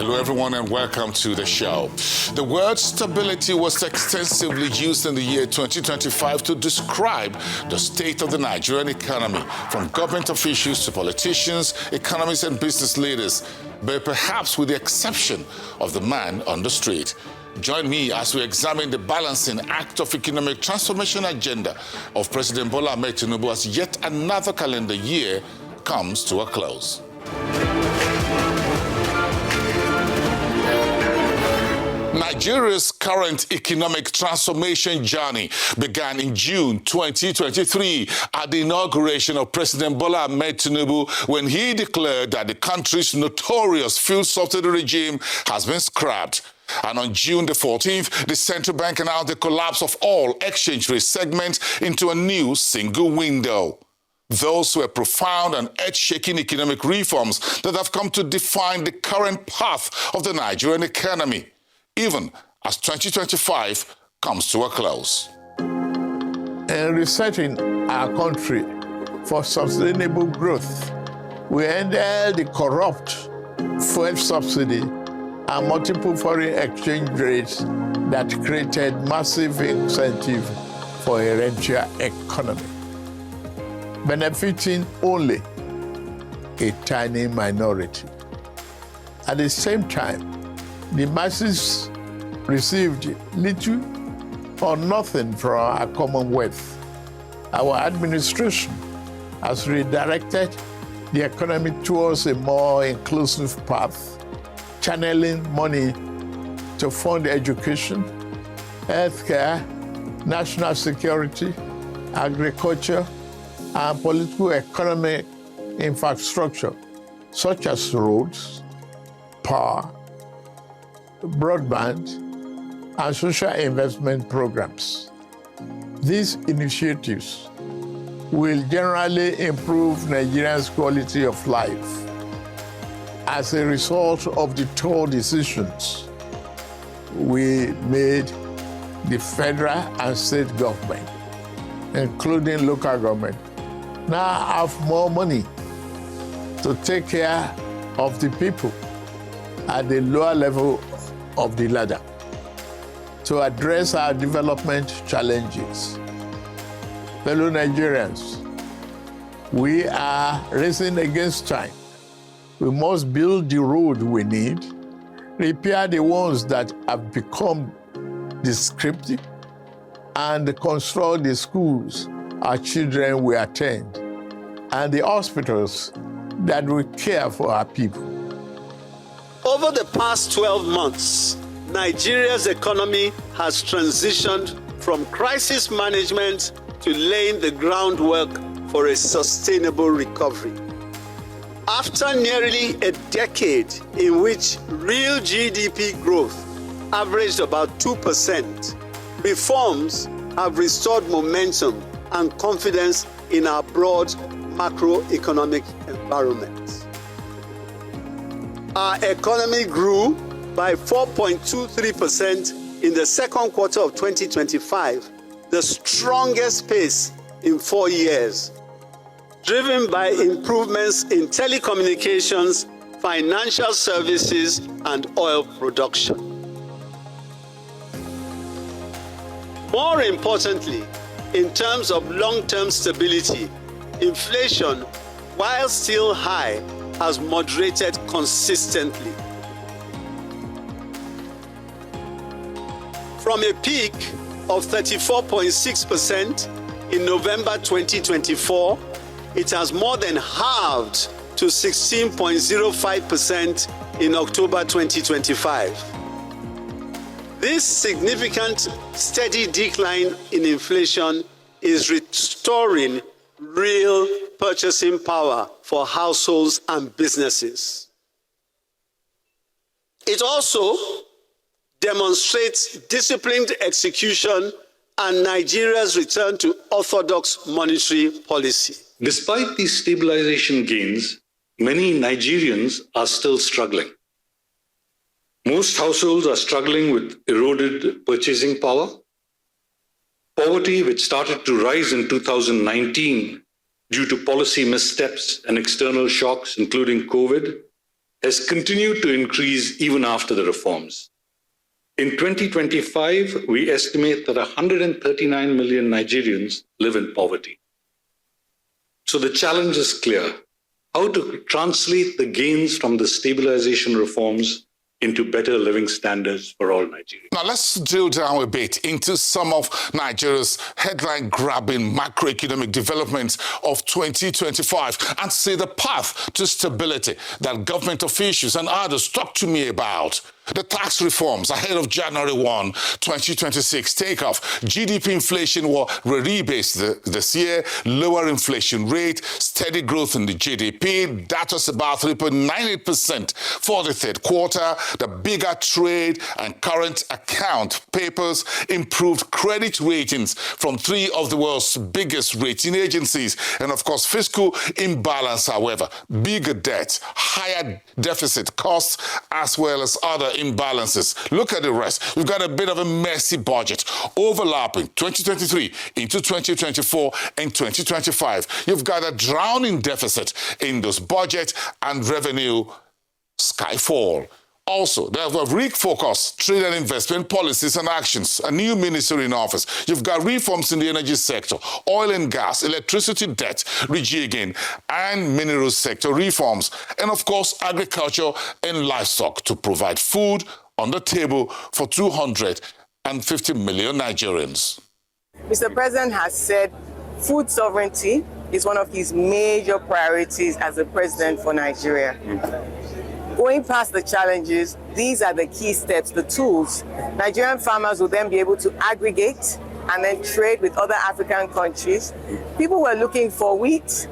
Hello, everyone, and welcome to the show. The word stability was extensively used in the year 2025 to describe the state of the Nigerian economy, from government officials to politicians, economists, and business leaders, but perhaps with the exception of the man on the street. Join me as we examine the balancing act of economic transformation agenda of President Bola Ahmed Tinubu as yet another calendar year comes to a close. Nigeria's current economic transformation journey began in June 2023 at the inauguration of President Bola Ahmed Tinubu when he declared that the country's notorious fuel subsidy regime has been scrapped. And on June the 14th, the central bank announced the collapse of all exchange rate segments into a new single window. Those were profound and earth-shaking economic reforms that have come to define the current path of the Nigerian economy, even as 2025 comes to a close. In resetting our country for sustainable growth, we ended the corrupt fuel subsidy and multiple foreign exchange rates that created massive incentive for a rentier economy, benefiting only a tiny minority. At the same time, the masses received little or nothing from our commonwealth. Our administration has redirected the economy towards a more inclusive path, channeling money to fund education, healthcare, national security, agriculture, and political economic infrastructure, such as roads, power, broadband, and social investment programs. These initiatives will generally improve Nigerians' quality of life as a result of the tough decisions we made. The federal and state government, including local government, now have more money to take care of the people at the lower level of the ladder to address our development challenges. Fellow Nigerians, we are racing against time. We must build the road we need, repair the ones that have become descriptive, and construct the schools our children will attend, and the hospitals that will care for our people. Over the past 12 months, Nigeria's economy has transitioned from crisis management to laying the groundwork for a sustainable recovery. After nearly a decade in which real GDP growth averaged about 2%, reforms have restored momentum and confidence in our broad macroeconomic environment. Our economy grew by 4.23% in the second quarter of 2025, the strongest pace in 4 years, driven by improvements in telecommunications, financial services, and oil production. More importantly, in terms of long-term stability, inflation, while still high, has moderated consistently. From a peak of 34.6% in November 2024, it has more than halved to 16.05% in October 2025. This significant, steady decline in inflation is restoring real purchasing power for households and businesses. It also demonstrates disciplined execution and Nigeria's return to orthodox monetary policy. Despite these stabilization gains, many Nigerians are still struggling. Most households are struggling with eroded purchasing power. Poverty, which started to rise in 2019 due to policy missteps and external shocks, including COVID, has continued to increase even after the reforms. In 2025, we estimate that 139 million Nigerians live in poverty. So the challenge is clear: how to translate the gains from the stabilization reforms into better living standards for all Nigerians. Now let's drill down a bit into some of Nigeria's headline-grabbing macroeconomic developments of 2025 and see the path to stability that government officials and others talk to me about. The tax reforms ahead of January 1, 2026 takeoff. GDP inflation will rebase this year, lower inflation rate, steady growth in the GDP. That was about 3.98% for the third quarter. The bigger trade and current account papers, improved credit ratings from 3 of the world's biggest rating agencies. And of course, fiscal imbalance, however, bigger debt, higher deficit costs, as well as other imbalances. Look at the rest. We've got a bit of a messy budget overlapping 2023 into 2024 and 2025. You've got a drowning deficit in those budget and revenue skyfall. Also, there are refocused trade and investment policies and actions, a new ministry in office. You've got reforms in the energy sector, oil and gas, electricity debt rejigging, and mineral sector reforms. And of course, agriculture and livestock to provide food on the table for 250 million Nigerians. Mr. President has said food sovereignty is one of his major priorities as the president for Nigeria. Going past the challenges, these are the key steps, the tools. Nigerian farmers will then be able to aggregate and then trade with other African countries. People were looking for wheat,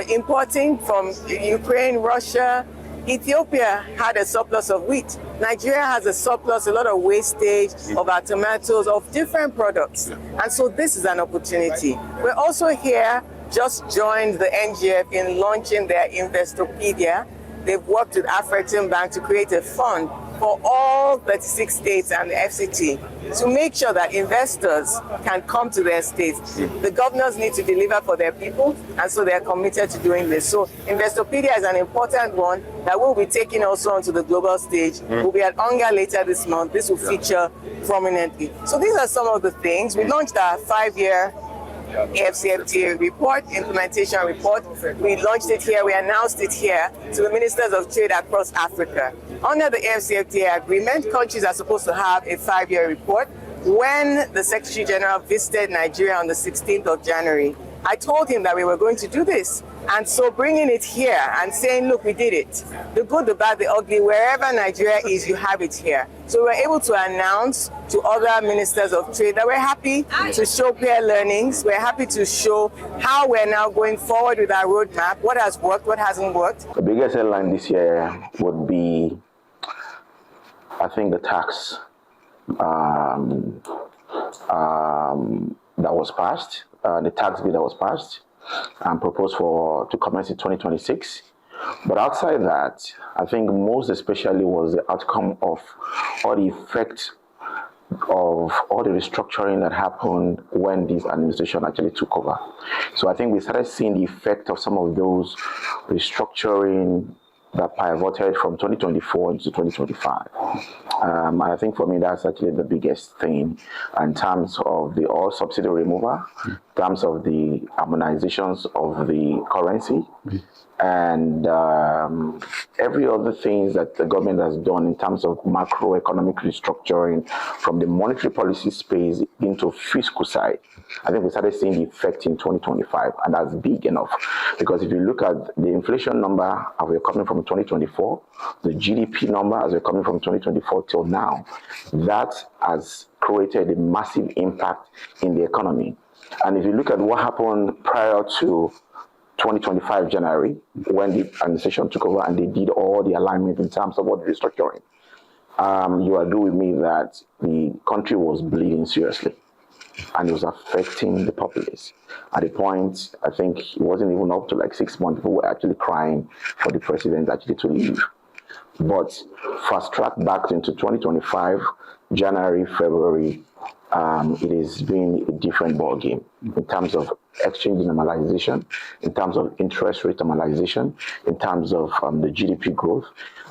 importing from Ukraine, Russia. Ethiopia had a surplus of wheat. Nigeria has a surplus, a lot of wastage of our tomatoes, of different products. And so this is an opportunity. We're also here, just joined the NGF in launching their Investopedia. They've worked with African Bank to create a fund for all 36 states and the FCT to make sure that investors can come to their states. The governors need to deliver for their people, and so they're committed to doing this. So Investopedia is an important one that will be taken also onto the global stage. We'll be at UNGA later this month. This will feature prominently. So these are some of the things. We launched our 5-year AFCFTA report, implementation report. We launched it here, we announced it here to the ministers of trade across Africa. Under the AFCFTA agreement, countries are supposed to have a 5-year report. When the Secretary General visited Nigeria on the 16th of January, I told him that we were going to do this. And so bringing it here and saying, look, we did it. The good, the bad, the ugly, wherever Nigeria is, you have it here. So we're able to announce to other ministers of trade that we're happy to show peer learnings. We're happy to show how we're now going forward with our roadmap, what has worked, what hasn't worked. The biggest headline this year would be, I think, the tax that was passed, the tax bill that was passed and proposed to commence in 2026. But outside that, I think most especially was the outcome of all the effects of all the restructuring that happened when this administration actually took over. So I think we started seeing the effect of some of those restructuring that pivoted from 2024 into 2025. I think for me, that's actually the biggest thing in terms of the oil subsidy removal, in terms of the harmonizations of the currency, and every other things that the government has done in terms of macroeconomic restructuring from the monetary policy space into fiscal side. I think we started seeing the effect in 2025, and that's big enough. Because if you look at the inflation number as we're coming from 2024, the GDP number as we're coming from 2024 till now, that has created a massive impact in the economy. And if you look at what happened prior to 2025 January, when the administration took over and they did all the alignment in terms of what the restructuring, you agree with me that the country was bleeding seriously. And it was affecting the populace. At the point, I think it wasn't even up to like 6 months, people were actually crying for the president actually to leave. But fast track back into 2025, January, February, it has been a different ballgame in terms of exchange normalization, in terms of interest rate normalization, in terms of the GDP growth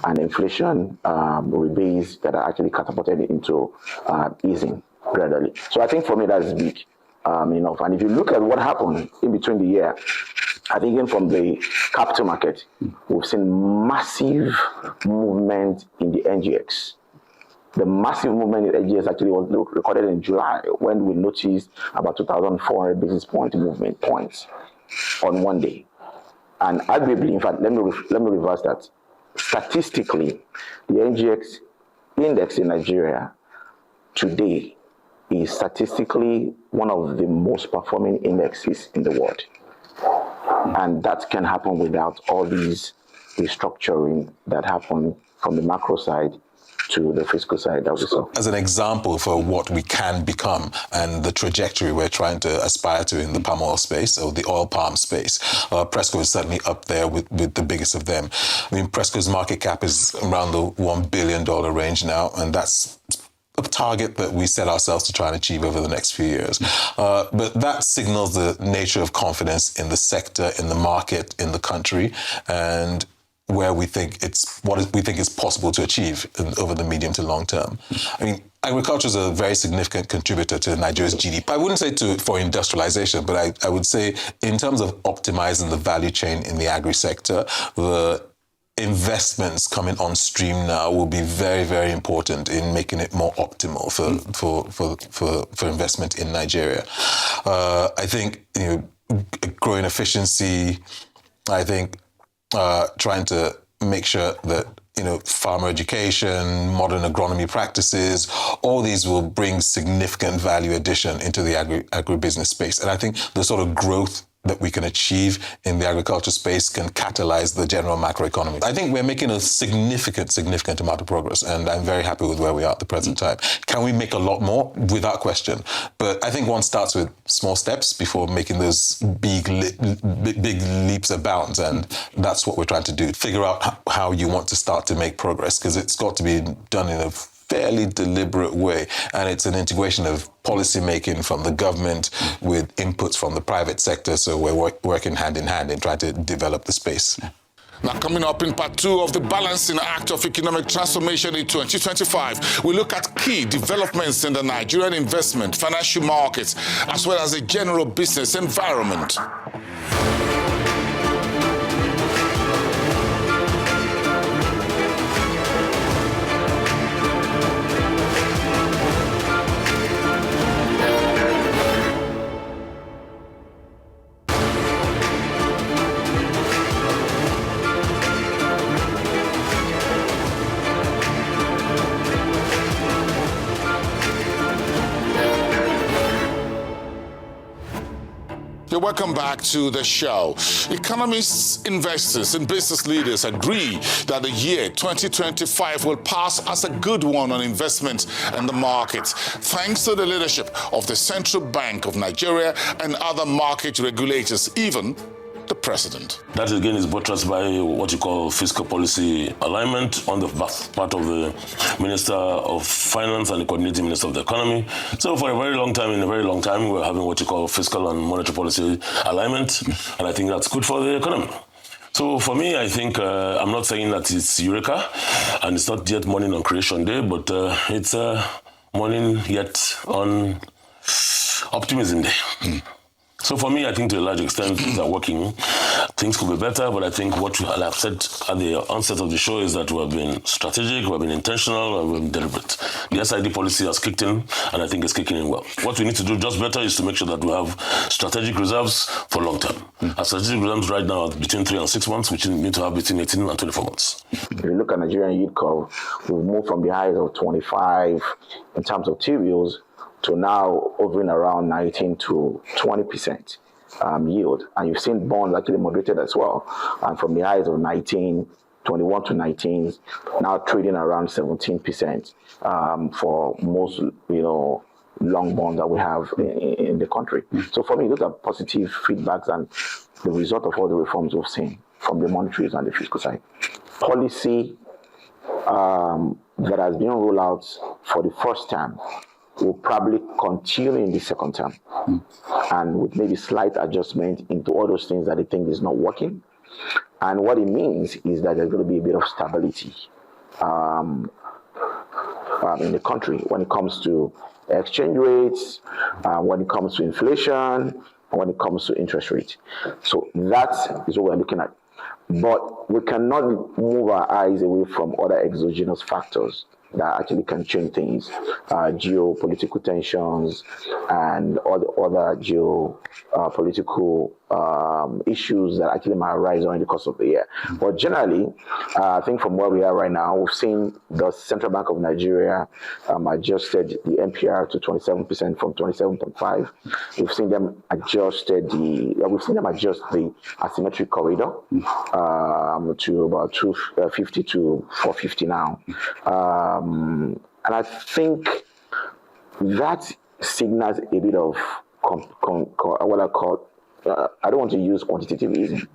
and inflation rebase that are actually catapulted into easing gradually. So I think for me that is big enough. And if you look at what happened in between the year, I think even from the capital market, we've seen massive movement in the NGX. The massive movement in NGX actually was recorded in July when we noticed about 2,400 basis point movement points on one day. And arguably, in fact, let me reverse that. Statistically, the NGX index in Nigeria today is statistically one of the most performing indexes in the world. And that can happen without all these restructuring that happen from the macro side to the fiscal side that we saw. As an example for what we can become and the trajectory we're trying to aspire to in the palm oil space, or the oil palm space, Presco is certainly up there with the biggest of them. I mean, Presco's market cap is around the $1 billion range now, and that's a target that we set ourselves to try and achieve over the next few years. But that signals the nature of confidence in the sector, in the market, in the country, and where we think we think is possible to achieve over the medium to long term. I mean, agriculture is a very significant contributor to Nigeria's GDP. I wouldn't say for industrialization, but I would say in terms of optimizing the value chain in the agri sector, the investments coming on stream now will be very, very important in making it more optimal for investment in Nigeria. I think growing efficiency. I think trying to make sure that farmer education, modern agronomy practices, all these will bring significant value addition into the agribusiness space. And I think the sort of growth that we can achieve in the agriculture space can catalyze the general macroeconomy. I think we're making a significant amount of progress, and I'm very happy with where we are at the present time. Can we make a lot more? Without question. But I think one starts with small steps before making those big leaps and bounds, and that's what we're trying to do. Figure out how you want to start to make progress, because it's got to be done in a fairly deliberate way, and it's an integration of policy making from the government with inputs from the private sector, so we're working hand in hand in trying to develop the space. Now, coming up in part 2 of the Balancing Act of Economic Transformation in 2025, we look at key developments in the Nigerian investment, financial markets, as well as the general business environment. Welcome back to the show. Economists, investors, and business leaders agree that the year 2025 will pass as a good one on investment and the markets, thanks to the leadership of the Central Bank of Nigeria and other market regulators, even the president. That again is buttressed by what you call fiscal policy alignment on the part of the Minister of Finance and the Coordinating Minister of the Economy. So for a very long time, we're having what you call fiscal and monetary policy alignment, and I think that's good for the economy. So for me, I think I'm not saying that it's Eureka, and it's not yet morning on Creation Day, but it's morning yet on Optimism Day. So for me, I think to a large extent, things are working. Things could be better, but I think what I've said at the onset of the show is that we have been strategic, we have been intentional, and we have been deliberate. The SID policy has kicked in, and I think it's kicking in well. What we need to do just better is to make sure that we have strategic reserves for long term. Our strategic reserves right now are between 3 and 6 months, which we need to have between 18 and 24 months. If you look at Nigerian yield curve, we've moved from the highs of 25 in terms of T-bills to now hovering around 19 to 20% yield. And you've seen bonds actually moderated as well. And from the highs of 19, 21 to 19, now trading around 17% for most, long bonds that we have in the country. So for me, those are positive feedbacks and the result of all the reforms we've seen from the monetary and the fiscal side. Policy that has been rolled out for the first time will probably continue in the second term, and with maybe slight adjustment into all those things that they think is not working. And what it means is that there's going to be a bit of stability in the country when it comes to exchange rates, when it comes to inflation, and when it comes to interest rates. So that is what we're looking at. But we cannot move our eyes away from other exogenous factors that actually can change things, geopolitical tensions and all the other geopolitical issues that actually might arise during the course of the year. But generally, I think from where we are right now, we've seen the Central Bank of Nigeria adjusted the MPR to 27% from 27.5. We've seen them adjust the asymmetric corridor to about 250 to 450 now. And I think that signals a bit of what I call, I don't want to use quantitativism,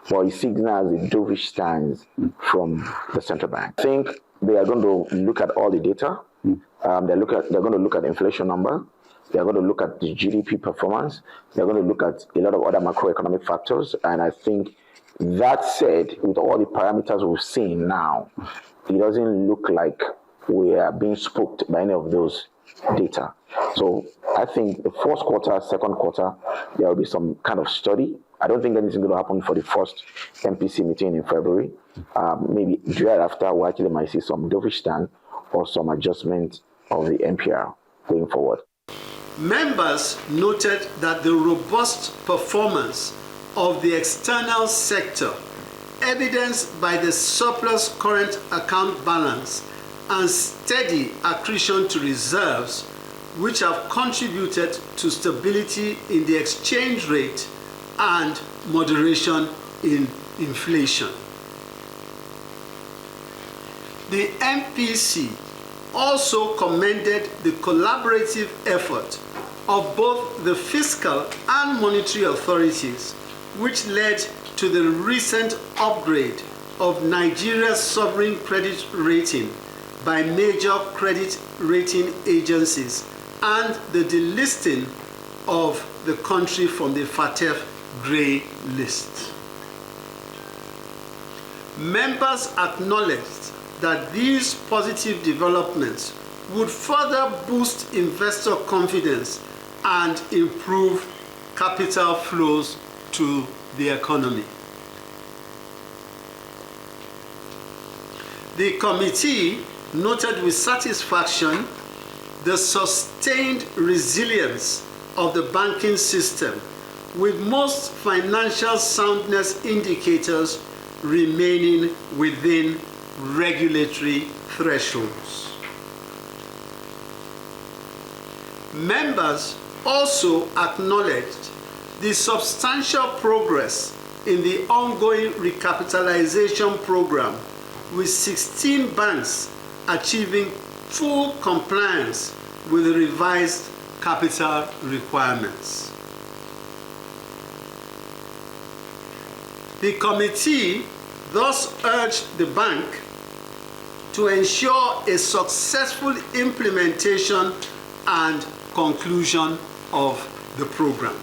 but it signals a dovish stance from the central bank. I think they are going to look at all the data. They're going to look at the inflation number. They're going to look at the GDP performance. They're going to look at a lot of other macroeconomic factors. And I think that said, with all the parameters we've seen now, it doesn't look like we are being spooked by any of those data. So I think the first quarter, second quarter, there will be some kind of study. I don't think anything's going to happen for the first MPC meeting in February. Maybe thereafter, we actually might see some dovish stand or some adjustment of the MPR going forward. Members noted that the robust performance of the external sector, evidenced by the surplus current account balance and steady accretion to reserves, which have contributed to stability in the exchange rate and moderation in inflation. The MPC also commended the collaborative effort of both the fiscal and monetary authorities, which led to the recent upgrade of Nigeria's sovereign credit rating by major credit rating agencies and the delisting of the country from the FATF grey list. Members acknowledged that these positive developments would further boost investor confidence and improve capital flows to the economy. The committee noted with satisfaction the sustained resilience of the banking system, with most financial soundness indicators remaining within regulatory thresholds. Members also acknowledged the substantial progress in the ongoing recapitalization program, with 16 banks achieving full compliance with the revised capital requirements. The committee thus urged the bank to ensure a successful implementation and conclusion of the program.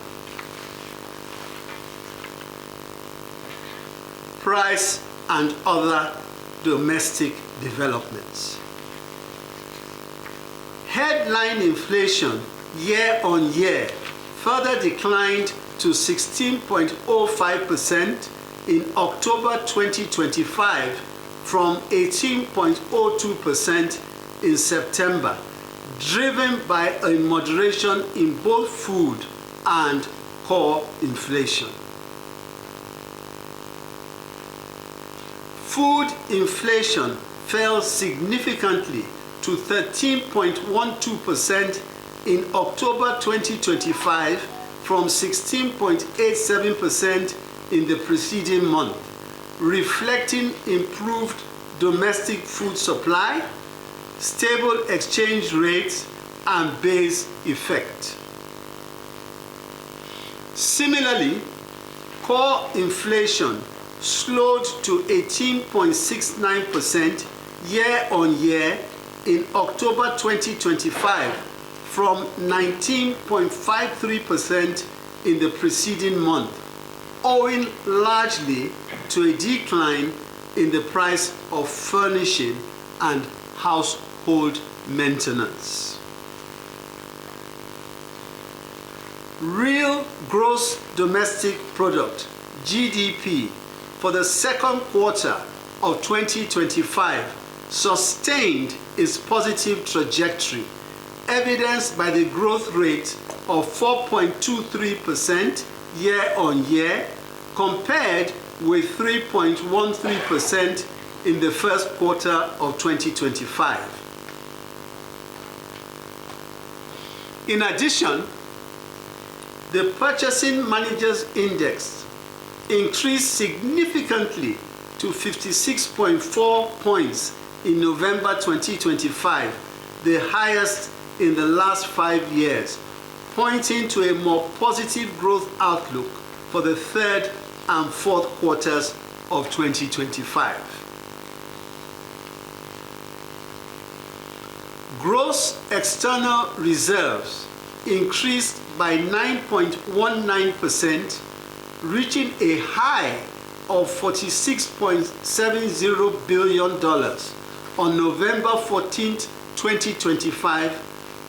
Price and other domestic developments. Headline inflation year-on-year further declined to 16.05% in October 2025 from 18.02% in September, driven by a moderation in both food and core inflation. Food inflation fell significantly to 13.12% in October 2025 from 16.87% in the preceding month, reflecting improved domestic food supply, stable exchange rates, and base effect. Similarly, core inflation slowed to 18.69% year-on-year in October 2025 from 19.53% in the preceding month, owing largely to a decline in the price of furnishing and household maintenance. Real gross domestic product, GDP, for the second quarter of 2025 sustained its positive trajectory, evidenced by the growth rate of 4.23% year-on-year, compared with 3.13% in the first quarter of 2025. In addition, the Purchasing Managers' Index increased significantly to 56.4 points in November 2025, the highest in the last 5 years, pointing to a more positive growth outlook for the third and fourth quarters of 2025. Gross external reserves increased by 9.19%, reaching a high of $46.70 billion on November 14, 2025,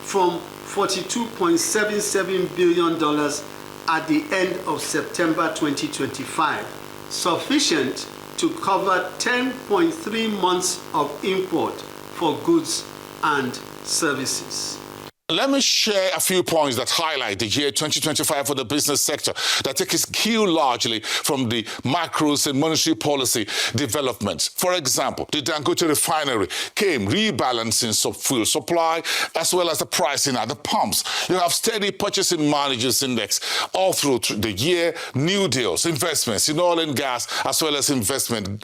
from $42.77 billion at the end of September 2025, sufficient to cover 10.3 months of import for goods and services. Let me share a few points that highlight the year 2025 for the business sector that take its cue largely from the macros and monetary policy developments. For example, the Dangote refinery came rebalancing fuel supply as well as the pricing at the pumps. You have steady Purchasing Managers Index all through the year, new deals, investments in oil and gas, as well as industrial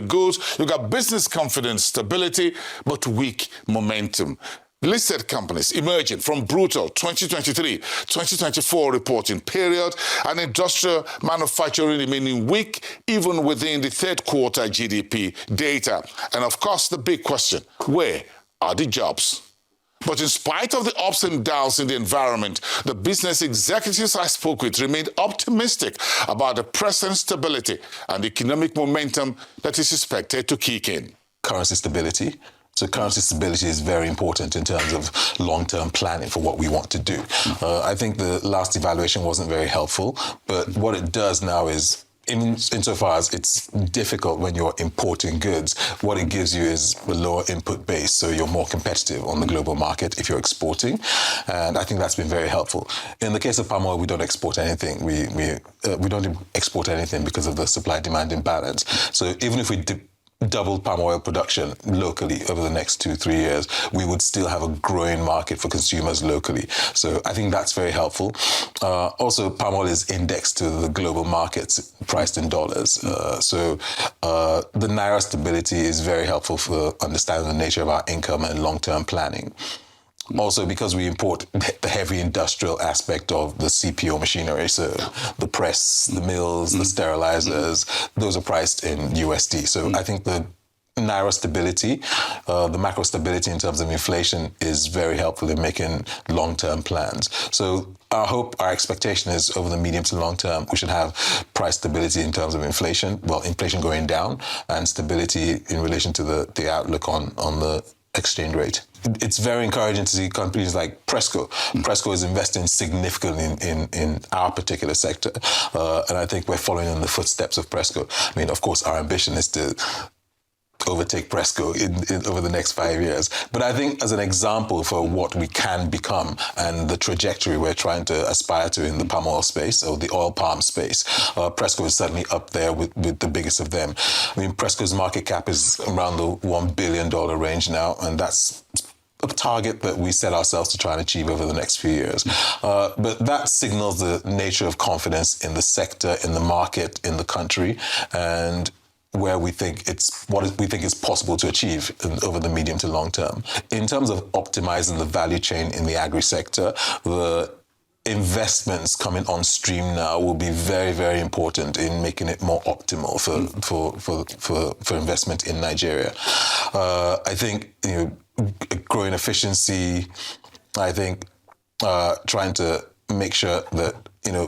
goods. You got business confidence stability, but weak momentum. Listed companies emerging from brutal 2023-2024 reporting period, and industrial manufacturing remaining weak even within the third quarter GDP data. And of course, the big question, where are the jobs? But in spite of the ups and downs in the environment, the business executives I spoke with remained optimistic about the present stability and economic momentum that is expected to kick in. Currency stability. So currency stability is very important in terms of long-term planning for what we want to do. I think the last evaluation wasn't very helpful, but what it does now is, insofar as it's difficult when you're importing goods, what it gives you is a lower input base, so you're more competitive on the global market if you're exporting, and I think that's been very helpful. In the case of palm oil, we don't export anything. We don't export anything because of the supply-demand imbalance. So even if we double palm oil production locally over the next 2-3 years, we would still have a growing market for consumers locally. So I think that's very helpful. Also, palm oil is indexed to the global markets, priced in dollars. So the Naira stability is very helpful for understanding the nature of our income and long-term planning. Also, because we import the heavy industrial aspect of the CPO machinery, so the press, the mills, the sterilizers, those are priced in USD. So I think the Naira stability, the macro stability in terms of inflation is very helpful in making long-term plans. So our expectation is over the medium to long term, we should have price stability in terms of inflation, inflation going down, and stability in relation to the outlook on the exchange rate. It's very encouraging to see companies like Presco. Presco is investing significantly in our particular sector, and I think we're following in the footsteps of Presco. I mean, of course, our ambition is to overtake Presco over the next 5 years. But I think as an example for what we can become and the trajectory we're trying to aspire to in the palm oil space, or the oil palm space, Presco is certainly up there with the biggest of them. I mean, Presco's market cap is around the $1 billion range now, and that's a target that we set ourselves to try and achieve over the next few years. But that signals the nature of confidence in the sector, in the market, in the country, and where we think we think is possible to achieve over the medium to long term. In terms of optimizing the value chain in the agri sector, the investments coming on stream now will be very, very important in making it more optimal for investment in Nigeria. I think growing efficiency, I think trying to make sure that,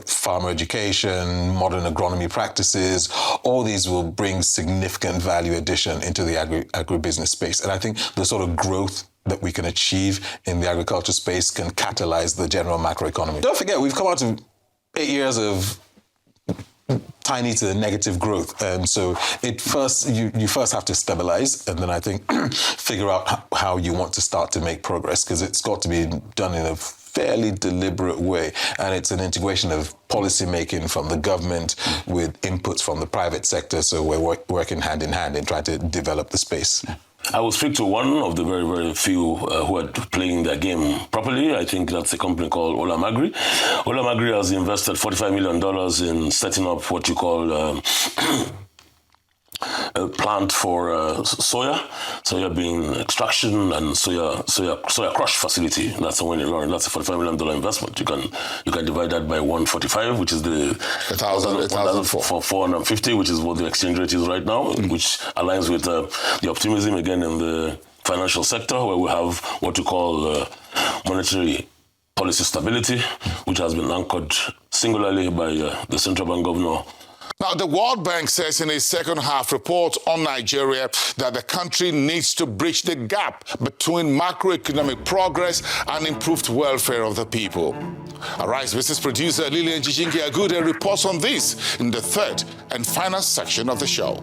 farmer education, modern agronomy practices, all these will bring significant value addition into the agribusiness space. And I think the sort of growth that we can achieve in the agriculture space can catalyze the general macroeconomy. Don't forget, we've come out of 8 years of tiny to negative growth. And so you first have to stabilize, and then I think figure out how you want to start to make progress, because it's got to be done in a fairly deliberate way. And it's an integration of policy making from the government with inputs from the private sector. So we're working hand in hand in trying to develop the space. I will speak to one of the very, very few who are playing their game properly. I think that's a company called Ola Magri. Ola Magri has invested $45 million in setting up what you call a plant for soya bean extraction and soya crush facility. That's a $45 million investment. You can divide that by 145, which is the 1,450, which is what the exchange rate is right now, which aligns with the optimism again in the financial sector, where we have what you call monetary policy stability, which has been anchored singularly by the central bank governor. Now, the World Bank says in its second half report on Nigeria that the country needs to bridge the gap between macroeconomic progress and improved welfare of the people. Arise business producer Lillian Jijinki Agude reports on this in the third and final section of the show.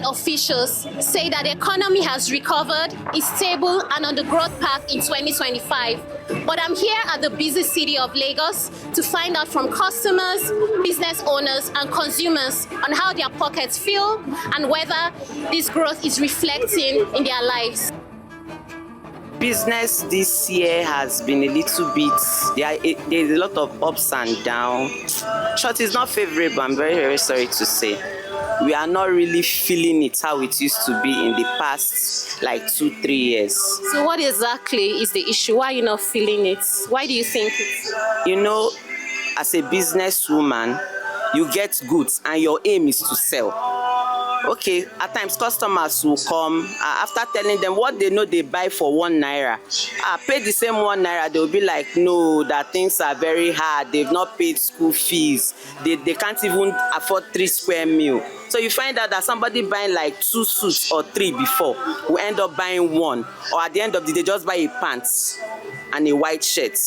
Officials say that the economy has recovered, is stable and on the growth path in 2025. But I'm here at the busy city of Lagos to find out from customers, business owners and consumers on how their pockets feel and whether this growth is reflecting in their lives. Business this year has been a little bit, there's a lot of ups and downs. Short is not favorable, I'm very, very sorry to say. We are not really feeling it how it used to be in the past, like 2-3 years. So what exactly is the issue? Why are you not feeling it? Why do you think it? As a businesswoman, you get goods and your aim is to sell. Okay, at times customers will come after telling them what they know they buy for 1 naira. Pay the same 1 naira, they'll be like, no, that things are very hard. They've not paid school fees. They can't even afford 3 square meal. So you find out that somebody buying like 2 suits or 3 before will end up buying 1. Or at the end of the day, just buy a pants and a white shirt.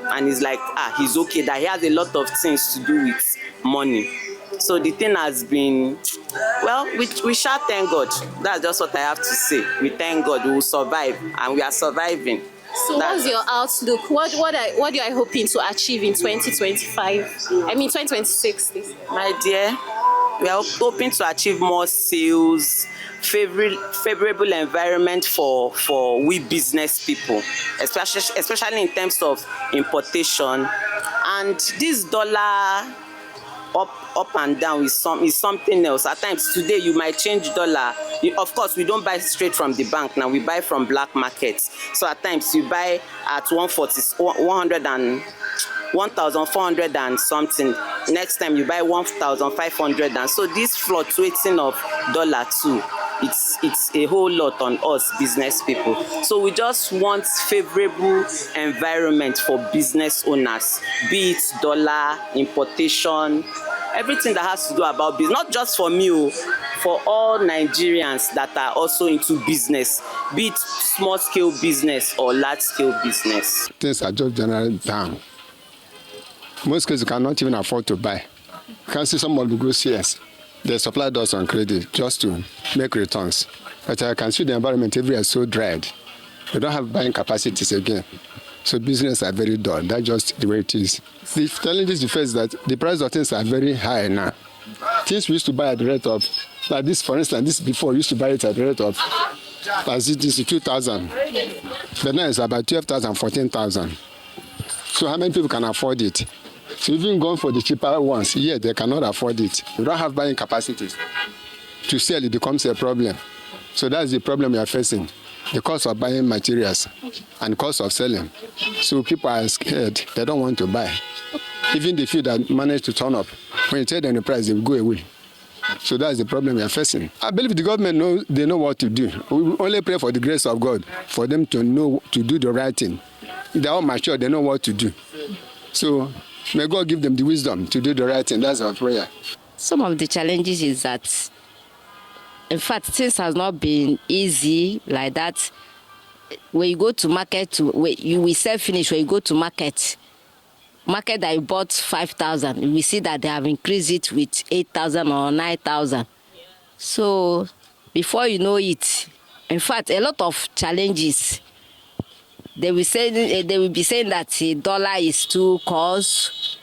And he's like, he's okay, that he has a lot of things to do with money. So the thing has been, well, we shall thank God. That's just what I have to say. We thank God, we will survive, and we are surviving. So what's your outlook? What are you hoping to achieve in 2025? 2026. My dear, we are hoping to achieve more sales, favorable environment for we business people, especially in terms of importation. And this dollar up and down is something else. At times today you might change dollar. Of course, we don't buy straight from the bank now. We buy from black markets. So at times you buy at 1,400 and something. Next time you buy 1,500, and so this fluctuating of dollar too, it's a whole lot on us business people. So we just want favorable environment for business owners, be it dollar, importation, everything that has to do about business, not just for me, for all Nigerians that are also into business, be it small scale business or large scale business. Things are just generally down. Most cases you cannot even afford to buy. You can see somebody go CS. They supply us on credit just to make returns. But I can see the environment everywhere is so dried. We don't have buying capacities again. So business are very dull. That's just the way it is. The challenge is the first that the price of things are very high now. Things we used to buy at the rate of, like this, for instance, this before we used to buy it at the rate of, as it is 2,000. But now it's about 12,000, 14,000. So how many people can afford it? So even going for the cheaper ones, yeah, they cannot afford it. We don't have buying capacities. To sell, it becomes a problem. So that's the problem we are facing. The cost of buying materials and cost of selling. So people are scared. They don't want to buy. Even the few that manage to turn up, when you tell them the price, they will go away. So that's the problem we are facing. I believe the government they know what to do. We only pray for the grace of God, for them to know to do the right thing. They're all mature, they know what to do. So may God give them the wisdom to do the right thing. That's our prayer. Some of the challenges is that, in fact, things has not been easy like that. When you go to market, you will sell finish. When you go to market that you bought 5,000, we see that they have increased it with 8,000 or 9,000. So before you know it, in fact, a lot of challenges. They will be saying that the dollar is too cost,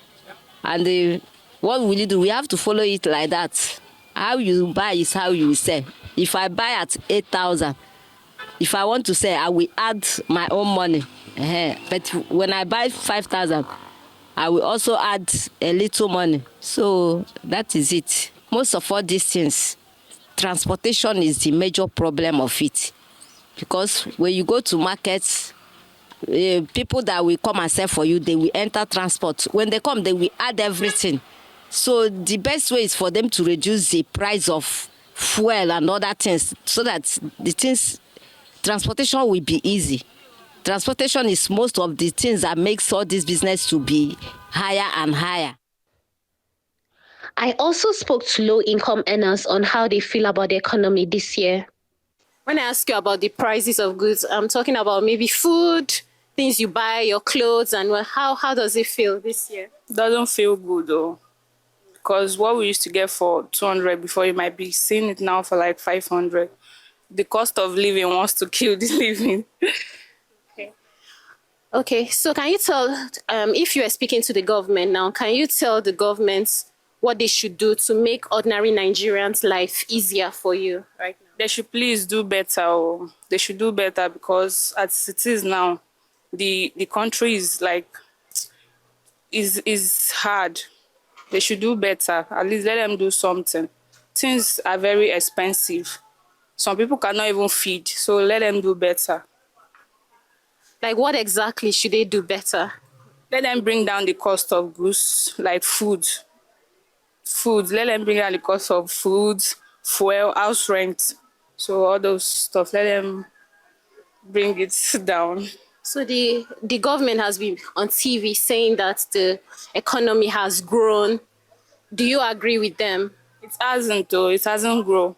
and what will you do? We have to follow it like that. How you buy is how you sell. If I buy at 8,000, if I want to sell, I will add my own money. But when I buy 5,000, I will also add a little money. So that is it. Most of all these things, transportation is the major problem of it. Because when you go to markets, people that will come and sell for you, they will enter transport. When they come, they will add everything. So the best way is for them to reduce the price of fuel and other things so that the things, transportation will be easy. Transportation is most of the things that makes all this business to be higher and higher. I also spoke to low-income earners on how they feel about the economy this year. When I ask you about the prices of goods, I'm talking about maybe food, things you buy, your clothes, and how does it feel this year? Doesn't feel good though, because what we used to get for 200 before, you might be seeing it now for like 500. The cost of living wants to kill the living. Okay, so can you tell, if you are speaking to the government now, can you tell the government what they should do to make ordinary Nigerians' life easier for you right now? They should please do better. Or they should do better, because as it is now, the country is like, is hard. They should do better. At least let them do something. Things are very expensive. Some people cannot even feed, so let them do better. Like what exactly should they do better? Let them bring down the cost of goods, like food. Let them bring down the cost of food, fuel, house rent. So all those stuff, let them bring it down. So the government has been on TV saying that the economy has grown. Do you agree with them? It hasn't though, it hasn't grown.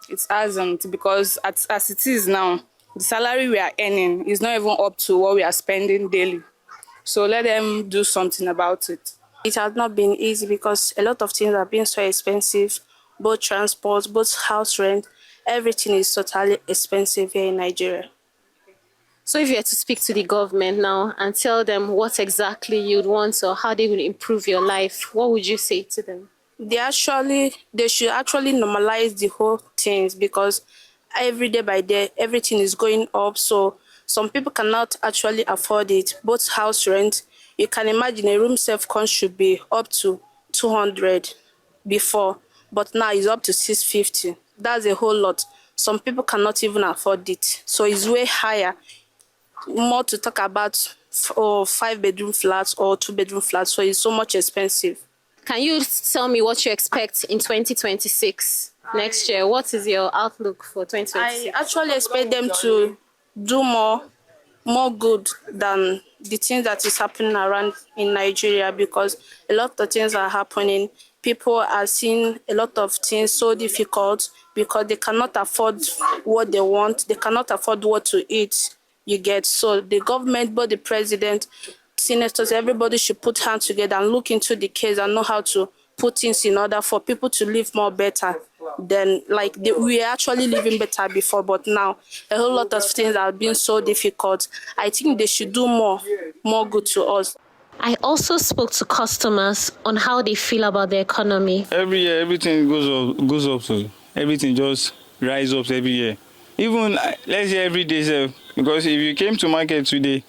It hasn't, because as it is now, the salary we are earning is not even up to what we are spending daily. So let them do something about it. It has not been easy because a lot of things are being so expensive, both transport, both house rent, everything is totally expensive here in Nigeria. So if you had to speak to the government now and tell them what exactly you'd want or how they will improve your life, what would you say to them? They should actually normalize the whole things, because every day by day, everything is going up. So some people cannot actually afford it, both house rent. You can imagine a room self-cost should be up to 200 before, but now it's up to 650. That's a whole lot. Some people cannot even afford it. So it's way higher. More to talk about 5-bedroom flats or 2-bedroom flats. So it's so much expensive. Can you tell me what you expect in 2026 next year? What is your outlook for 2026? I actually expect them to do more good than the things that is happening around in Nigeria, because a lot of things are happening. People are seeing a lot of things so difficult because they cannot afford what they want. They cannot afford what to eat, you get. So the government, both the president, senators, everybody should put hands together and look into the case and know how to put things in order for people to live more better than we were actually living better before, but now a whole lot of things have been so difficult. I think they should do more good to us. I also spoke to customers on how they feel about the economy. Every year, everything goes up. So everything just rise up every year. Even let's say every day, sir, because if you came to market today,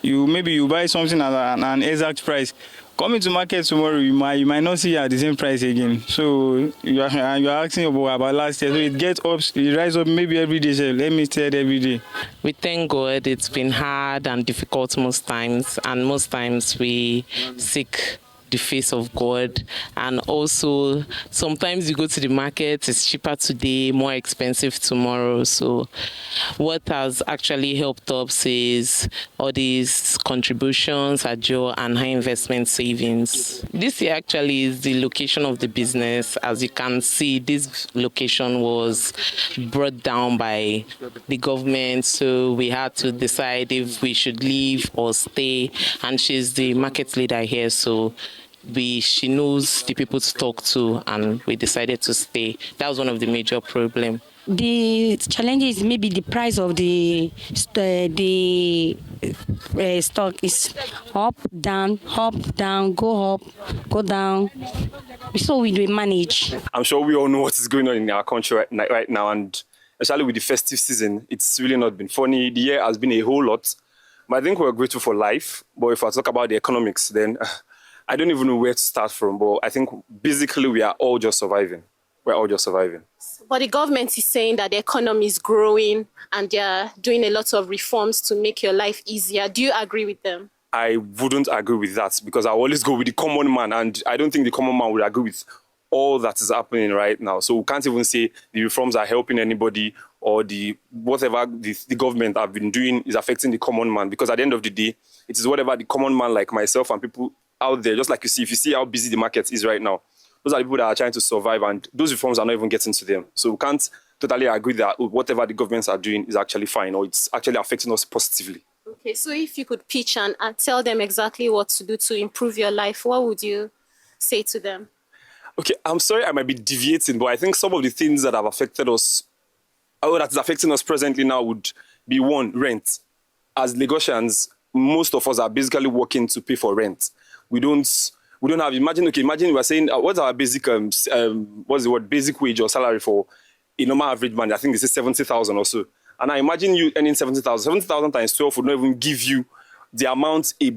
you buy something at an exact price. Coming to market tomorrow, you might not see it at the same price again. So you are asking about last year. So it gets up, it rises up maybe every day. So let me say it every day. We thank God. It's been hard and difficult most times, and most times we seek the face of God. And also sometimes you go to the market, it's cheaper today, more expensive tomorrow. So what has actually helped us is all these contributions, ajo, and high investment savings. This year actually is the location of the business. As you can see, this location was brought down by the government, so we had to decide if we should leave or stay, and she's the market leader here, so she knows the people to talk to, and we decided to stay. That was one of the major problems. The challenge is maybe the price of the stock is up, down, go up, go down. So we do manage. I'm sure we all know what is going on in our country right now, and especially with the festive season, it's really not been funny. The year has been a whole lot, but I think we're grateful for life. But if I talk about the economics, then I don't even know where to start from, but I think basically we are all just surviving. We're all just surviving. But the government is saying that the economy is growing and they're doing a lot of reforms to make your life easier. Do you agree with them? I wouldn't agree with that, because I always go with the common man, and I don't think the common man would agree with all that is happening right now. So we can't even say the reforms are helping anybody, or whatever the government have been doing is affecting the common man, because at the end of the day, it is whatever the common man like myself and people out there, just like if you see how busy the market is right now, those are the people that are trying to survive, and those reforms are not even getting to them. So we can't totally agree that whatever the governments are doing is actually fine, or it's actually affecting us positively. Okay, so if you could pitch and tell them exactly what to do to improve your life, what would you say to them? Okay, I'm sorry I might be deviating, but I think some of the things that have affected us, or that is affecting us presently now, would be one, rent. As Lagosians, most of us are basically working to pay for rent. We don't have, imagine you are saying, what's our basic, basic wage or salary for a normal average man? I think this is 70,000 or so. And I imagine you earning 70,000. 70,000 times 12 would not even give you the amount a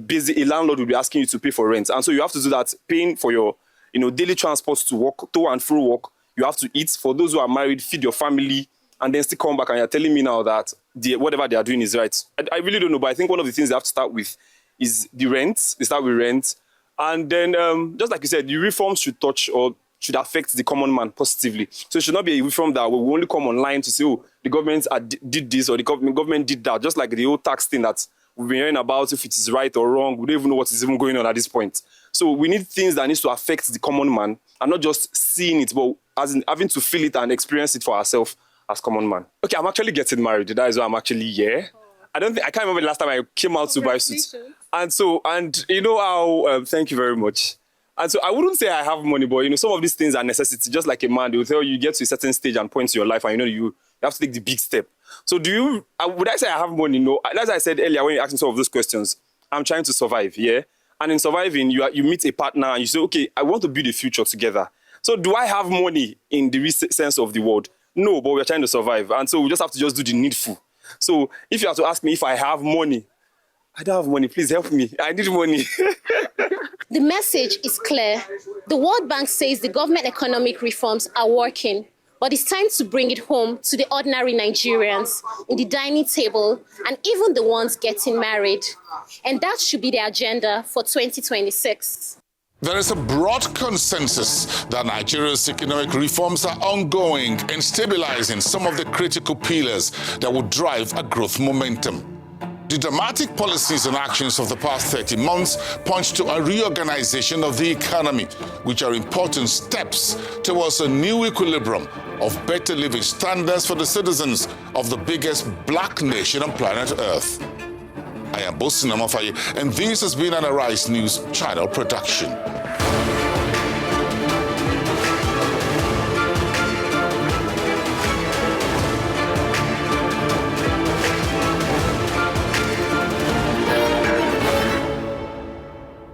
landlord would be asking you to pay for rent. And so you have to do that, paying for your daily transport to work, to and through work. You have to eat. For those who are married, feed your family, and then still come back, and you're telling me now that whatever they are doing is right. I really don't know, but I think one of the things they have to start with is the rent. They start with rent. And then, just like you said, the reforms should touch or should affect the common man positively. So it should not be a reform that will only come online to say, oh, the government did this or the government did that. Just like the old tax thing that we've been hearing about, if it is right or wrong, we don't even know what is even going on at this point. So we need things that need to affect the common man, and not just seeing it, but as in having to feel it and experience it for ourselves as common man. Okay, I'm actually getting married. That is why I'm actually here. I can't remember the last time I came out to buy suits. And you know how, thank you very much. And so I wouldn't say I have money, but some of these things are necessity. Just like a man, they will tell you get to a certain stage and point in your life, and you have to take the big step. So would I say I have money? No. As I said earlier when you asked me some of those questions, I'm trying to survive, yeah? And in surviving, you meet a partner and you say, okay, I want to build a future together. So do I have money in the sense of the word? No, but we're trying to survive. And so we just have to just do the needful. So if you have to ask me if I have money, I don't have money. Please help me. I need money. The message is clear. The World Bank says the government economic reforms are working, but it's time to bring it home to the ordinary Nigerians in the dining table and even the ones getting married. And that should be the agenda for 2026. There is a broad consensus that Nigeria's economic reforms are ongoing and stabilizing some of the critical pillars that will drive a growth momentum. The dramatic policies and actions of the past 30 months point to a reorganization of the economy, which are important steps towards a new equilibrium of better living standards for the citizens of the biggest black nation on planet Earth. I am Bosin Amafaye, and this has been an Arise News channel production.